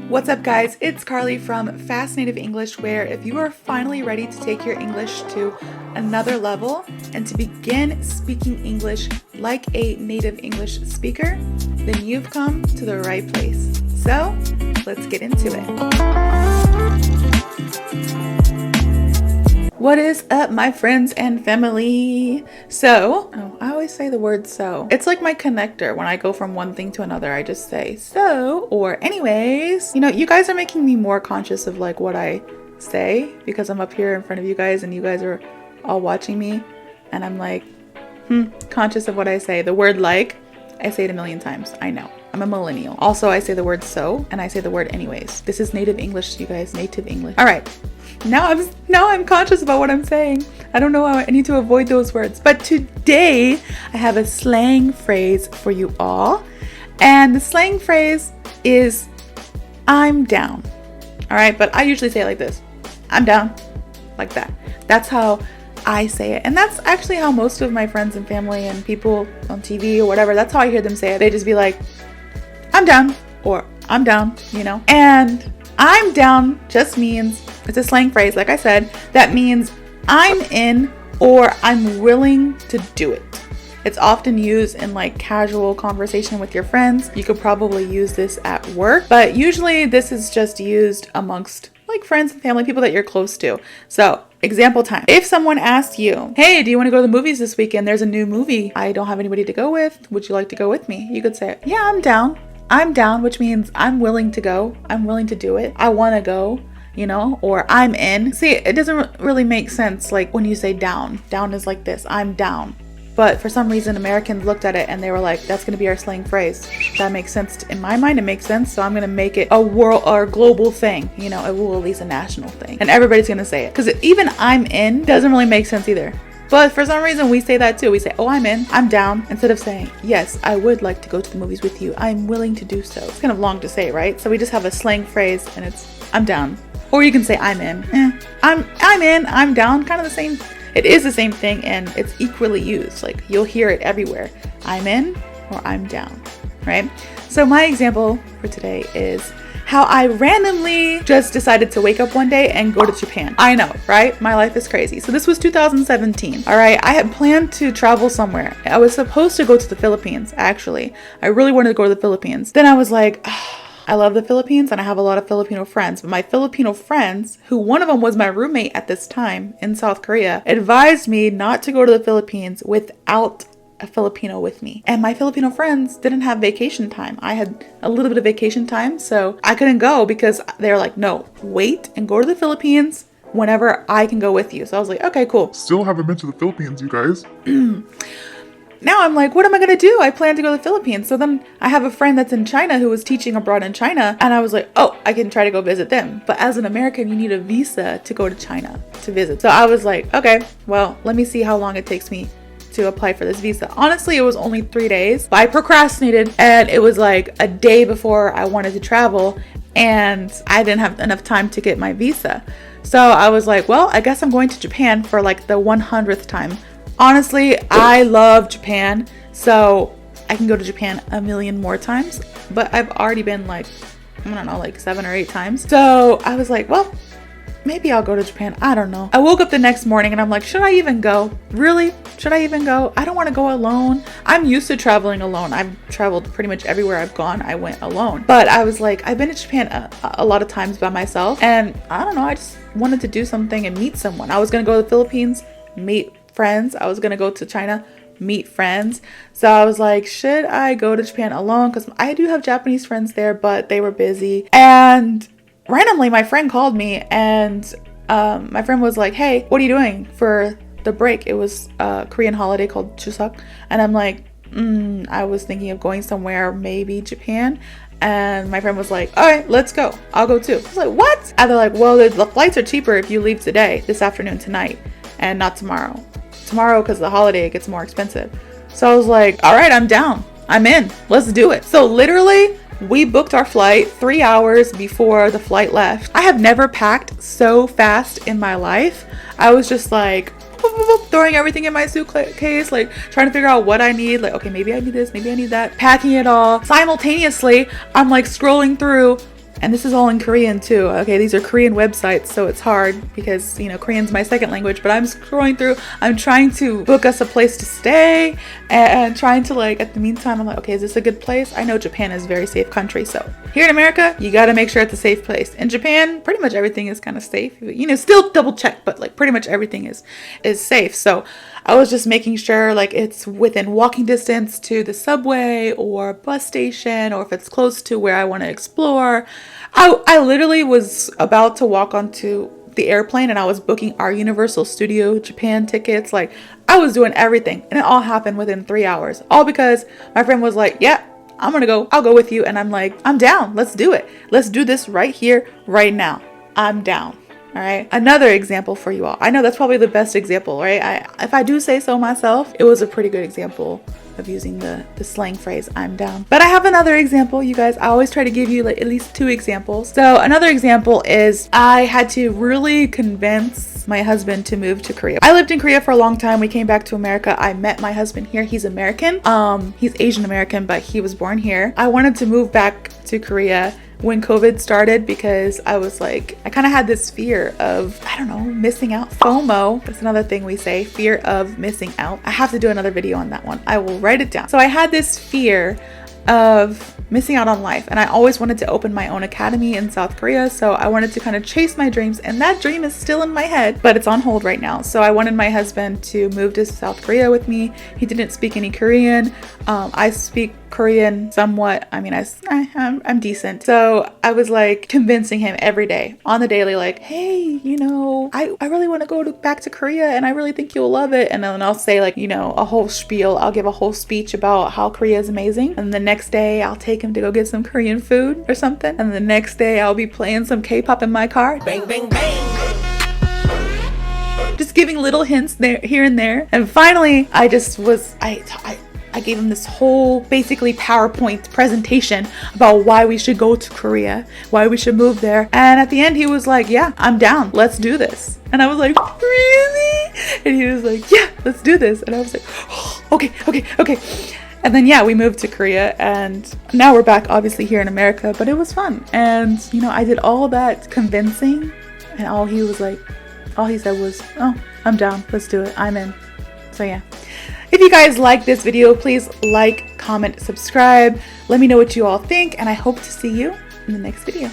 What's up, guys? It's Carly from FasciNATIVE English, where if you are finally ready to take your English to another level and to begin speaking English like a native English speaker, then you've come to the right place. So, let's get into it. What is up, my friends and family? I always say the word so. It's like my connector. When I go from one thing to another, I just say so or anyways. You know, you guys are making me more conscious of like what I say because I'm up here in front of you guys and you guys are all watching me and I'm like, conscious of what I say. The word like, I say it a million times. I know. I'm a millennial. Also, I say the word so and I say the word anyways. This is native English, you guys. Native English. All right. Now I'm conscious about what I'm saying. I don't know how I need to avoid those words. But today I have a slang phrase for you all. And the slang phrase is I'm down. All right, but I usually say it like this. I'm down. Like that. That's how I say it. And that's actually how most of my friends and family and people on TV or whatever, that's how I hear them say it. They just be like, I'm down, or I'm down, you know? And I'm down just means, it's a slang phrase, like I said, that means I'm in or I'm willing to do it. It's often used in like casual conversation with your friends. You could probably use this at work, but usually this is just used amongst like friends and family, people that you're close to. So, example time. If someone asks you, hey, do you want to go to the movies this weekend? There's a new movie. I don't have anybody to go with. Would you like to go with me? You could say, yeah, I'm down. I'm down, which means I'm willing to go. I'm willing to do it. I want to go, you know, or I'm in. See, it doesn't really make sense like when you say down. Down is like this, I'm down. But for some reason, Americans looked at it and they were like, that's going to be our slang phrase. That makes sense. In my mind, it makes sense. So I'm going to make it a world or global thing. You know, it will at least a national thing. And everybody's going to say it. Because even I'm in doesn't really make sense either. But for some reason, we say that too. We say, oh, I'm in, I'm down, instead of saying, yes, I would like to go to the movies with you. I'm willing to do so. It's kind of long to say, right? So we just have a slang phrase and it's, I'm down. Or you can say, I'm in. I'm in, I'm down, kind of the same. It is the same thing and it's equally used. Like you'll hear it everywhere. I'm in or I'm down, right? So my example for today is how I randomly just decided to wake up one day and go to Japan. I know, right? My life is crazy. So this was 2017. All right. I had planned to travel somewhere. I was supposed to go to the Philippines, actually. I really wanted to go to the Philippines. Then I was like, I love the Philippines and I have a lot of Filipino friends. But my Filipino friends, who one of them was my roommate at this time in South Korea, advised me not to go to the Philippines without a Filipino with me. And my Filipino friends didn't have vacation time. I had a little bit of vacation time, so I couldn't go because they were like, no, wait and go to the Philippines whenever I can go with you. So I was like, okay, cool. Still haven't been to the Philippines, you guys. Now I'm like, what am I going to do? I plan to go to the Philippines. So then I have a friend that's in China who was teaching abroad in China. And I was like, oh, I can try to go visit them. But as an American, you need a visa to go to China to visit. So I was like, okay, well, let me see how long it takes me to apply for this visa. Honestly, it was only 3 days, but I procrastinated and it was like a day before I wanted to travel and I didn't have enough time to get my visa. So I was like, well, I guess I'm going to Japan for like the 100th time. Honestly, I love Japan, so I can go to Japan a million more times, but I've already been like, I don't know, like 7 or 8 times. So I was like, well, maybe I'll go to Japan. I don't know. I woke up the next morning and I'm like, should I even go? Really? Should I even go? I don't want to go alone. I'm used to traveling alone. I've traveled pretty much everywhere I've gone. I went alone. But I was like, I've been to Japan a lot of times by myself. And I don't know, I just wanted to do something and meet someone. I was going to go to the Philippines, meet friends. I was going to go to China, meet friends. So I was like, should I go to Japan alone? Because I do have Japanese friends there, but they were busy. And randomly, my friend called me and my friend was like, hey, what are you doing for the break? It was a Korean holiday called Chuseok. And I'm like, I was thinking of going somewhere, maybe Japan. And my friend was like, all right, let's go. I'll go too. I was like, what? And they're like, well, the flights are cheaper if you leave today, this afternoon, tonight, and not tomorrow. Tomorrow, because the holiday, it gets more expensive. So I was like, all right, I'm down. I'm in. Let's do it. So literally, we booked our flight 3 hours before the flight left. I have never packed so fast in my life. I was just like throwing everything in my suitcase, like trying to figure out what I need. Like, okay, maybe I need this, maybe I need that. Packing it all. Simultaneously, I'm like scrolling through And this is all in Korean too. Okay, these are Korean websites, so it's hard because, you know, Korean's my second language, but I'm scrolling through, I'm trying to book us a place to stay and trying to like, at the meantime, I'm like, okay, is this a good place? I know Japan is a very safe country. So here in America, you got to make sure it's a safe place. In Japan, pretty much everything is kind of safe. You know, still double check, but like pretty much everything is safe. So I was just making sure like it's within walking distance to the subway or bus station, or if it's close to where I want to explore. I literally was about to walk onto the airplane and I was booking our Universal Studio Japan tickets. Like I was doing everything, and it all happened within 3 hours. All because my friend was like, yeah, I'm gonna go. I'll go with you. And I'm like, I'm down. Let's do it. Let's do this right here, right now. I'm down. All right. Another example for you all. I know that's probably the best example, right? If I do say so myself, it was a pretty good example of using the slang phrase, I'm down. But I have another example, you guys. I always try to give you like at least 2 examples. So another example is I had to really convince my husband to move to Korea. I lived in Korea for a long time. We came back to America. I met my husband here. He's American. He's Asian American, but he was born here. I wanted to move back to Korea when COVID started because I was like, I kind of had this fear of, I don't know, missing out. FOMO, that's another thing we say, fear of missing out. I have to do another video on that one. I will write it down. So I had this fear of missing out on life, and I always wanted to open my own academy in South Korea. So I wanted to kind of chase my dreams, and that dream is still in my head, but it's on hold right now. So I wanted my husband to move to South Korea with me. He didn't speak any Korean. I speak Korean somewhat. I mean, I'm decent. So I was like convincing him every day on the daily, like, hey, you know, I really want to go back to Korea and I really think you'll love it. And then I'll say like, you know, a whole spiel. I'll give a whole speech about how Korea is amazing. And the next day I'll take him to go get some Korean food or something. And the next day I'll be playing some K-pop in my car. Bang, bang, bang. Just giving little hints there, here and there. And finally, I gave him this whole basically PowerPoint presentation about why we should go to Korea, why we should move there. And at the end, he was like, yeah, I'm down. Let's do this. And I was like, really? And he was like, yeah, let's do this. And I was like, oh, okay. And then, yeah, we moved to Korea, and now we're back obviously here in America, but it was fun. And, you know, I did all that convincing, and all he said was, oh, I'm down. Let's do it. I'm in. So yeah. If you guys like this video, please like, comment, subscribe. Let me know what you all think, and I hope to see you in the next video.